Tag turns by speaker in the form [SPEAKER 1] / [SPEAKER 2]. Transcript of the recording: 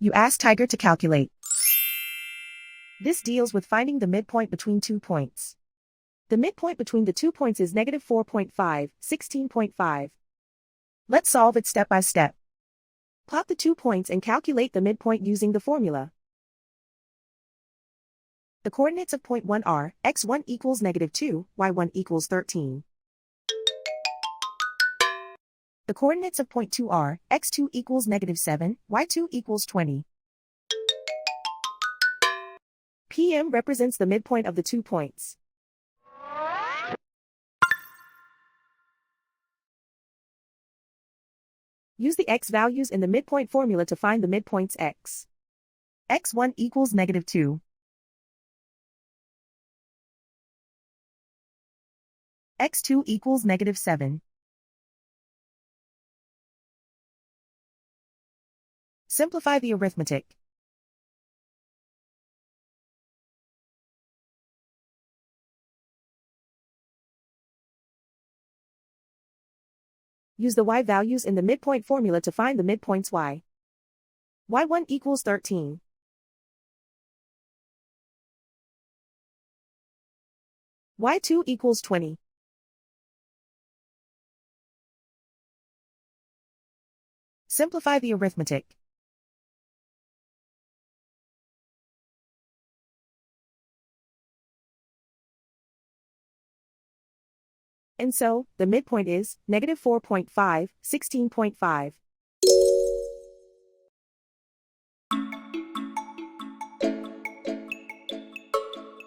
[SPEAKER 1] You ask Tiger to calculate. This deals with finding the midpoint between 2 points. The midpoint between the 2 points is negative 4.5, 16.5. Let's solve it step by step. Plot the 2 points and calculate the midpoint using the formula. The coordinates of point 1 are, x1 equals negative 2, y1 equals 13. The coordinates of point 2 are, x2 equals negative 7, y2 equals 20. PM represents the midpoint of the 2 points. Use the x values in the midpoint formula to find the midpoints x. x1 equals negative 2. x2 equals negative 7. Simplify the arithmetic. Use the y values in the midpoint formula to find the midpoints y. y1 equals 13. y2 equals 20. Simplify the arithmetic. And so, the midpoint is negative 4.5, 16.5.